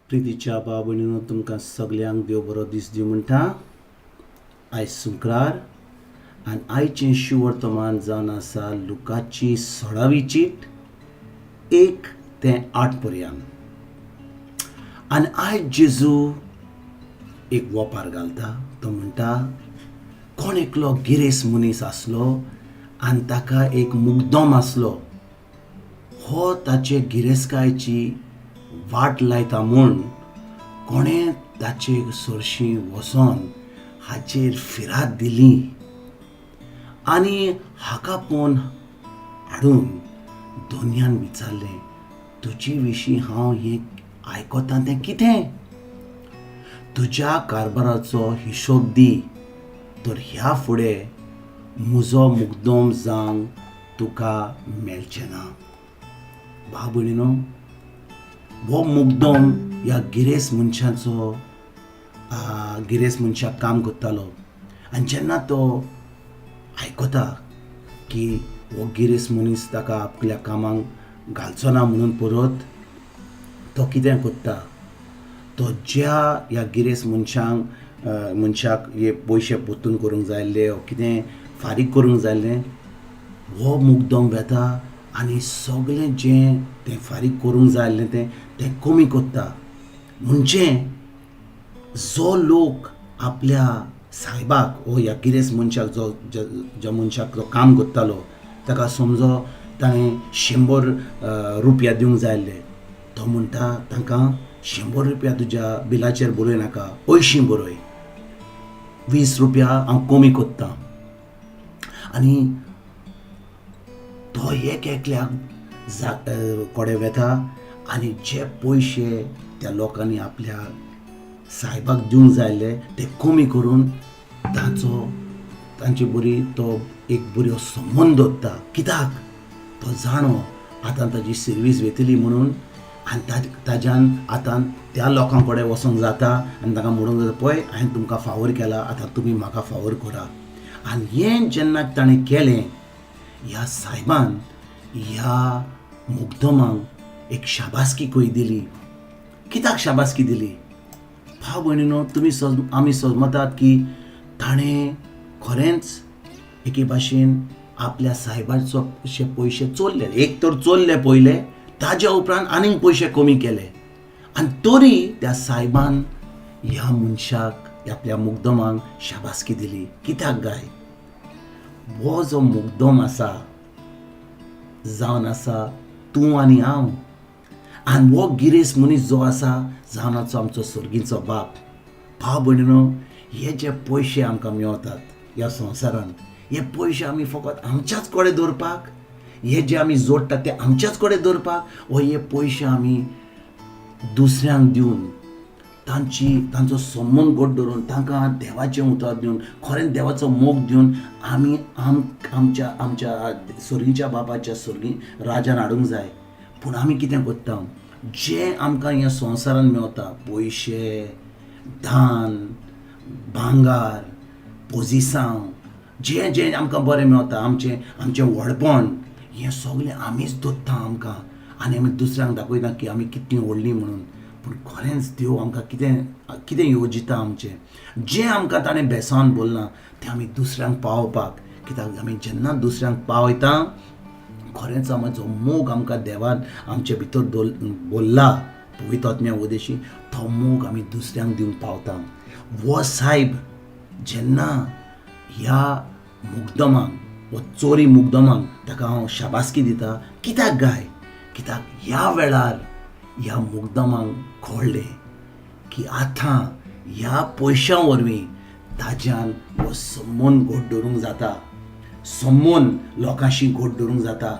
प्रितीच्या भाव भयणीनो तुमकां सगल्यांक देव बरो दीस दिवं म्हणटा. आयज शुक्रार आनी आयचें शिवर्तमान जावन आसा लुकाची 16वी चीट 1 ते 8 पर्यंत. आनी आयज जेजू एक वोपार घालता. तो म्हणटा कोण एकलो गिरेस्त मनीस आसलो आनी ताका एक मुगदोम आसलो. हो ताचे गिरेस्तकायेची वाट लायता म्हूण कोणें ताचे सरशीं वचोन हाचेर फिरात दिली आनी हाका पोवन हाडून दोनयान विचारलें, तुजे विशीं हांव हें आयकतां तें कितें? तुज्या कारबाराचो हिशोब दी, तर ह्या फुडें म्हजो मुगदोम जावंक तुका मेळचें ना. भाव भयणीनो, हो मुगदोम ह्या गिरेस्त मनशाक काम करतालो. आनी जेन्ना तो आयकता की हो गिरेस्त मनीस ताका आपल्या कामाक घालचो ना म्हणून परत, तो कितें करता, तो ह्या गिरेस्त मनशाक हे पयशे परतून करूंक जाय आसले वा कितें फारीक करूंक जाय आसलें, हो मुगदोम वेता आनी सगळें जें तें फारीक करूंक जाय आसलें तें कमी करता. म्हणजे जो लोक आपल्या साहेबाक ह्या गिरेस्त मनशाक ज्या मनशाक तो काम करतालो ताका समजो ताणें 100 रुपया दिवंक जाय आसले, तो म्हणटा तांकां 100 रुपया तुज्या बिलाचेर बरोय नाका, 80 बरय, 20 रुपया हांव कमी करतां. आनी तो एकल्याक कोडे वेता आनी जे पयशे त्या लोकांनी आपल्या साहेबाक दिवंक जाय आसले ते कमी करून तांची बरी तो एक बरो संबंद दवरता. कित्याक तो जाणो आतां ताजी सर्वीस वेतली म्हणून, आनी ताज्यान आतां त्या लोकां कडेन वचोंक जाता आनी ताका म्हणूंक जाता, पळय हांवें तुमकां फावर केला, आतां तुमी म्हाका फावर करा. आनी हें जेन्ना ताणें केलें, ह्या साहेबान ह्या मुगदोमाक एक शाबासकी कशी दिली. कित्याक शाबासकी दिली? भाव भयणीनो, आमी समजतात की ताणें खरेंच एके भाशेन आपल्या साहेबाचे पयशे चोरले. एक तर चोरले पयले, ताज्या उपरांत आनीक पयशे कमी केले. आनी तरी त्या साहेबान ह्या मनशाक, आपल्या मुगदोमाक शाबासकी दिली. कित्याक गाय? हो जो मुगदोम आसा जावन आसा तूं आनी हांव, आनी हो गिरेस्त मनीस जो आसा जावन आसा आमचो सर्गीचो बाप. भाव भयणीनो, हे जे पयशे आमकां मेळटात ह्या संवसारांत, हे पयशे आमी फकत आमच्याच कडेन दवरपाक, हे जे आमी जोडटात ते आमच्याच कडेन दवरपाक, वा हे पयशे आमी दुसऱ्यांक दिवन तांचो संबंद घट धरून तांकां देवाचें उतर दिवन, खरें देवाचो मोग दिवन आमी आमच्या सर्गीच्या बापाच्या राजान हाडूंक जाय. पूण आमी कितें करता? जे आमकां ह्या संवसारांत मेळटा, पयशे, धान, भांगार, पोजिसांव, जें आमकां बरें मेळटा, आमचें व्हडपण, हें सगळें आमीच दवरता आमकां. आनी आमी दुसऱ्यांक दाखयता की आमी कितलीं व्हडलीं म्हणून. पूण खरेंच देव आमकां कितें योजिता आमचें, जें आमकां ताणें बेसावन बोल्लां तें आमी दुसऱ्यांक पावोवपाक. कित्याक आमी जेन्ना दुसऱ्यांक पावयता, खरेंच जो मोग आमकां देवान आमचे भितर बोल्ला पवित्र आत्म्या उदेशी, तो मोग आमी दुसऱ्यांक दिवन पावता. हो साहेब जेन्ना ह्या मुगदोमाक, हो चोरी मुगदोमाक, ताका हांव शाबासकी दिता. कित्याक गाय? कित्याक ह्या वेळार ह्या मुगदोमाक कळ्ळें की आतां ह्या पयशां वरवीं ताज्यान हो संबंद घट धरूंक जाता, संबंद लोकांशी घट धरूंक जाता,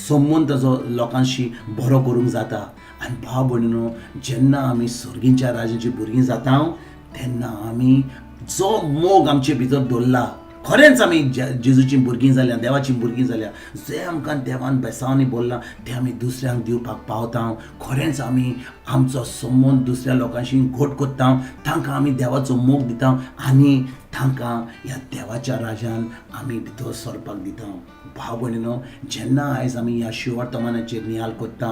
संबंद ताजो लोकांशी बरो करूंक जाता. आनी भाव भयणीनो, जेन्ना आमी सर्गीच्या राजाची भुरगीं जाता तेन्ना आमी जो मोग आमचे भितर दवरला, खरेंच आमी जेजूची भुरगीं जाल्या, देवाची भुरगीं जाल्या, जें आमकां देवान बेसावनी बोल्लां तें आमी दुसऱ्यांक दिवपाक पावता. खरेंच आमी आमचो संबंद दुसऱ्या लोकांशी घट करता, तांकां आमी देवाचो मोग दिता आनी तांकां ह्या देवाच्या राजान आमी भितर सरपाक दिता. भाव भयणीनो, जेन्ना आयज आमी ह्या शिवर्तमानाचेर नियाळ करता,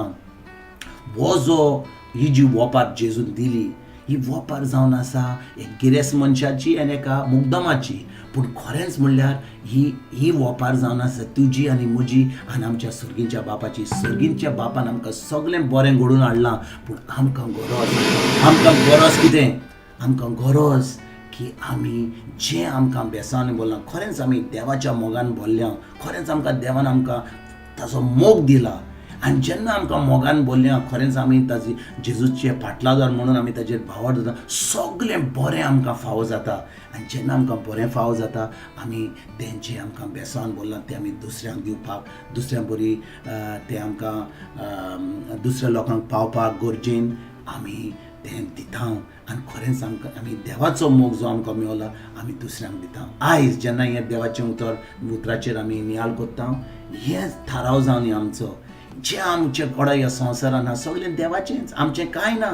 हो जो ही जी वोपार जेजून दिली ही वोपार जावन आसा एक गिरेस्त मनशाची आनी एका मुग्दमाची, पूण खरेंच म्हणल्यार ही वोपार जावन आसा तुजी आनी म्हजी आनी आमच्या सर्गींच्या बापाची. सर्गींच्या बापान आमकां सगळें बरें घडोवन हाडलां, पूण आमकां गरज कितें? आमकां गरज की आमी जें आमकां बेसांनी बोल्लां खरेंच आमी देवाच्या मोगान बोल्ल्या, खरेंच आमकां देवान आमकां ताचो मोग दिला. आनी जेन्ना आमकां मोगान बोल्ल्या खरेंच आमी ताजी जेजूचे फाटलादार म्हणून आमी ताजेर भावार्थ जाता, सगळें बरें आमकां फावो जाता. आनी जेन्ना आमकां बरें फावो जाता आमी तें जें आमकां बेसांवन बोल्लां तें आमी दुसऱ्यांक दिवपाक, दुसऱ्यां बरी तें आमकां दुसऱ्या लोकांक पावपाक गरजेन आमी तें दिता. आनी खरेंच आमकां आमी देवाचो मोग जो आमकां मेवला आमी दुसऱ्यांक दिता. आयज जेन्ना हें देवाचें उतराचेर आमी नियाळ कोत्ता, हें थाराव जावन आमचो जें आमचे कडेन ह्या संवसारान आसा सगळें देवाचेंच, आमचें कांय ना.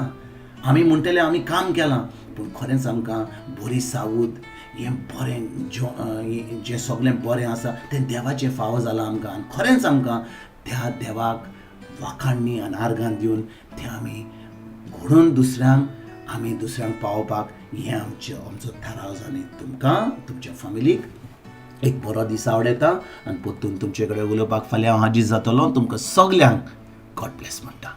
आमी म्हणटले आमी काम केलां, पूण खरेंच आमकां बरी सावूत हें बरें जें सगळें बरें आसा तें देवाचें फावो जालां आमकां. आनी खरेंच आमकां त्या देवाक वाखाणणी आनी आर्गां दिवन तें आमी घडोवन दुसऱ्यांक पावोवपाक हें आमचो थाराव जालें. तुमकां तुमच्या फॅमिलीक एक बरो दीस आवडेता आनी परतून तुमचे कडेन उलोवपाक फाल्यां हांव हाजीर जातलो. तुमकां सगल्यांक गॉड ब्लेस म्हणटा.